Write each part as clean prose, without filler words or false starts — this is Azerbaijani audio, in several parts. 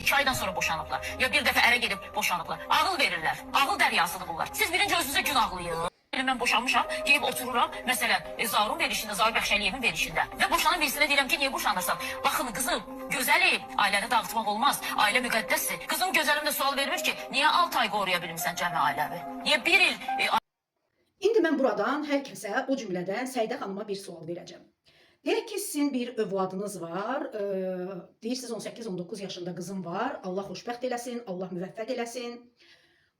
2 aydan sonra boşanıblar. Ya bir dəfə ərə gedib boşanıblar. Ağıl verirlər. Ağıl dəryasıdır bunlar. Siz birinci özünüzə günahlayın. Mən boşanmışam, gelib otururam. Məsələn, Zaurun verişində, Zaur Bəxşəliyevin verişində. Və boşanan birisinə deyirəm ki, niyə boşanırsan? Baxın qızım, gözəlim, ailəni dağıtmaq olmaz. Ailə müqəddəsdir. Qızım gözəlim də sual vermir ki, niyə 6 ay qoruya bilmirsən cəmi ailəvi? Niyə 1 il İndi mən buradan hər kəsə, o cümlədən Səidə xanıma bir sual verəcəm. Deyək ki, sizin bir övladınız var, deyirsiniz 18-19 yaşında qızım var, Allah xoşbəxt eləsin, Allah müvəffəq eləsin.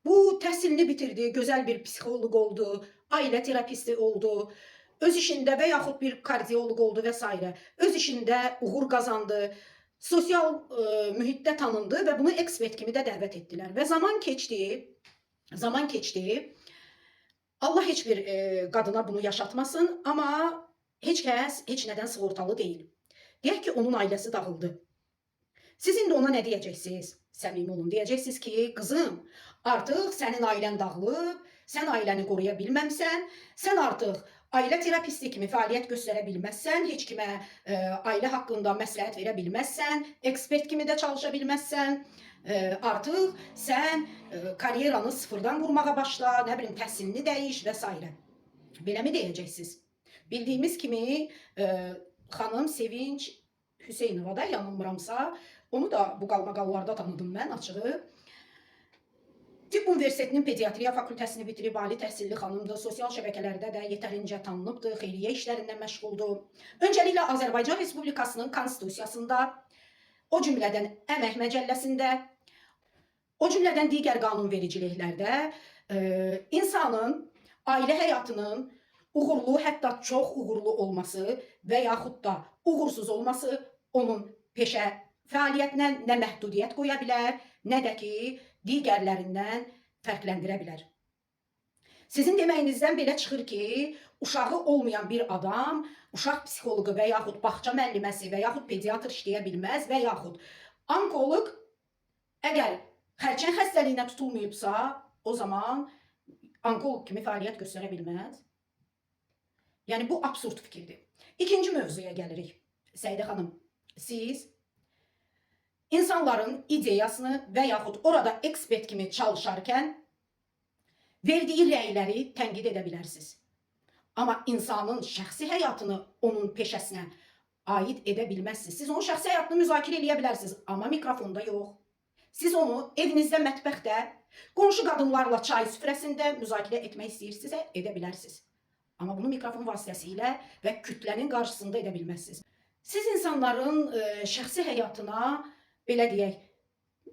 Bu təhsilini bitirdi, gözəl bir psixoloq oldu, ailə terapisti oldu, öz işində və yaxud bir kardioloq oldu və s. Öz işində uğur qazandı, sosial mühitdə tanındı və bunu ekspert kimi də dəvət etdilər. Və zaman keçdi, Allah heç bir qadına bunu yaşatmasın, amma heç kəs heç nədən sığortalı deyil. Deyək ki, onun ailəsi dağıldı. Siz indi ona nə deyəcəksiniz? Səmimi olun, deyəcəksiniz ki, qızım, artıq sənin ailən dağılıb, sən ailəni qoruya bilməmsən, sən artıq ailə terapisti kimi fəaliyyət göstərə bilməzsən, heç kimə ailə haqqında məsləhət verə bilməzsən, ekspert kimi də çalışa bilməzsən, artıq sən karyeranı sıfırdan qurmağa başla, nə bilim, təhsilini dəyiş və s. Beləmi deyəcəksiniz? Bildiyimiz kimi xanım Sevinç Hüseynova da, yanılmıramsa, onu da bu qalmaqallarda tanıdım mən açığı. Tibb Universitetinin pediatriya fakültəsini bitirib, ali təhsilli xanımdır, sosial şəbəkələrdə də yetərincə tanınıbdır, xeyriyyə işlərindən məşğuldur. Öncəliklə Azərbaycan Respublikasının konstitusiyasında, o cümlədən Əmək Məcəlləsində, o cümlədən digər qanunvericiliklərdə insanın ailə həyatının uğurlu, hətta çox uğurlu olması və yaxud da uğursuz olması onun peşə fəaliyyətinə nə məhdudiyyət qoya bilər, nə də ki, digərlərindən fərqləndirə bilər. Sizin deməyinizdən belə çıxır ki, uşağı olmayan bir adam, uşaq psixoloqu və yaxud bağça müəlliməsi və yaxud pediatr işləyə bilməz və yaxud onkoloq əgər xərçəng xəstəliyinə tutulmayıbsa, o zaman onkoloq kimi fəaliyyət göstərə bilməz. Yəni, bu absurd fikirdir. İkinci mövzuya gəlirik. Səidə xanım, siz insanların ideyasını və yaxud orada ekspert kimi çalışarkən verdiyi rəyləri tənqid edə bilərsiniz. Amma insanın şəxsi həyatını onun peşəsinə aid edə bilməzsiniz. Siz onun şəxsi həyatını müzakirə edə bilərsiniz, amma mikrofonda yox. Siz onu evinizdə, mətbəxdə, qonşu qadınlarla çay süfrəsində müzakirə etmək istəyirsinizsə, edə bilərsiniz. Amma bunu mikrofon vasitəsilə və kütlənin qarşısında edə bilməzsiniz. Siz insanların şəxsi həyatına, belə deyək,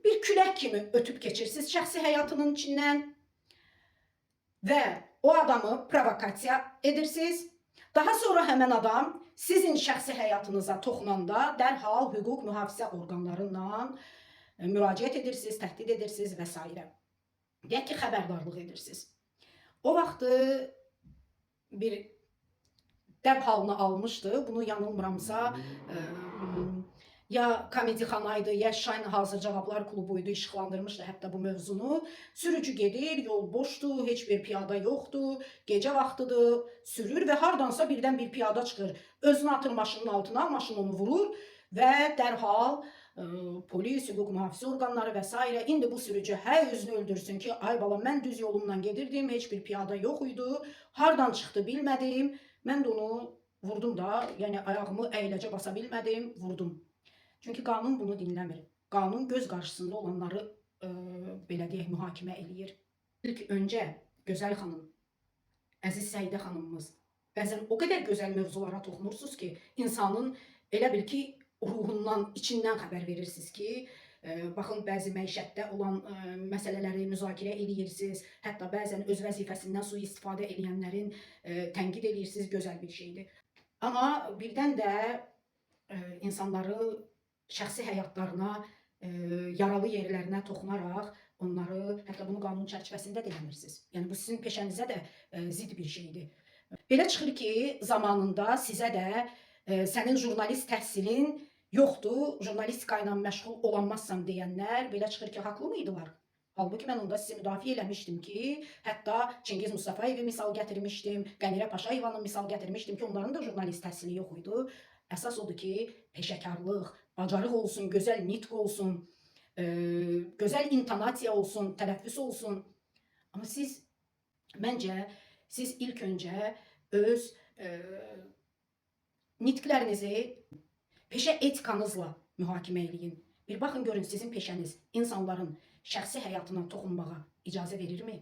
bir külək kimi ötüb keçirsiniz şəxsi həyatının içindən və o adamı provokasiya edirsiniz. Daha sonra həmən adam sizin şəxsi həyatınıza toxunanda dərhal hüquq mühafizə orqanlarından müraciət edirsiniz, təhdid edirsiniz və s. Deyək ki, xəbərdarlıq edirsiniz. O vaxtı bir dəb halını almışdı. Bunu yanılmıramsa ya Komedixanaydı, ya Şahin Hazır Cavablar Klubuydu, işıqlandırmışdı hətta bu mövzunu. Sürücü gedir, yol boşdur, heç bir piyada yoxdur, gecə vaxtıdır, sürür və hardansa birdən bir piyada çıxır. Özünü atır maşının altına, maşın onu vurur və dərhal polis, hüquq mühafizə orqanları və s. İndi bu sürücü özünü öldürsün ki, ay balam, mən düz yolumdan gedirdim, heç bir piyada yox idi, hardan çıxdı bilmədim, mən də onu vurdum da, yəni ayağımı əyləcə basa bilmədim, vurdum. Çünki qanun bunu dinləmir. Qanun göz qarşısında olanları, belə deyək, mühakimə eləyir. İlk öncə, gözəl xanım, əziz Səidə xanımımız, bəzən o qədər gözəl mövzulara toxunursunuz ki, insanın elə bil ki, ruhundan, içindən xəbər verirsiniz ki, baxın, bəzi məişətdə olan məsələləri müzakirə edirsiniz, hətta bəzən öz vəzifəsindən sui-istifadə edənlərin tənqid edirsiniz, gözəl bir şeydir. Amma birdən də insanları şəxsi həyatlarına, yaralı yerlərinə toxunaraq, onları, hətta bunu qanun çərçivəsində də eləmirsiniz. Yəni, bu sizin peşənizə də zid bir şeydir. Belə çıxır ki, zamanında sizə də sənin jurnalist təhsilin yoxdur, jurnalistika ilə məşğul olanmazsan deyənlər belə çıxır ki, haqlı mıydılar? Halbuki mən onda sizi müdafiə eləmişdim ki, hətta Çingiz Mustafayevi misal gətirmişdim, Qənirə Paşayevanı misal gətirmişdim ki, onların da jurnalist təhsili yox idi. Əsas odur ki, peşəkarlıq, bacarıq olsun, gözəl nitq olsun gözəl intonasiya olsun, tələffüz olsun. Amma məncə siz ilk öncə öz nitqlərinizi peşə etikanızla mühakimə eləyin. Bir baxın görün sizin peşəniz insanların şəxsi həyatına toxunmağa icazə verirmi?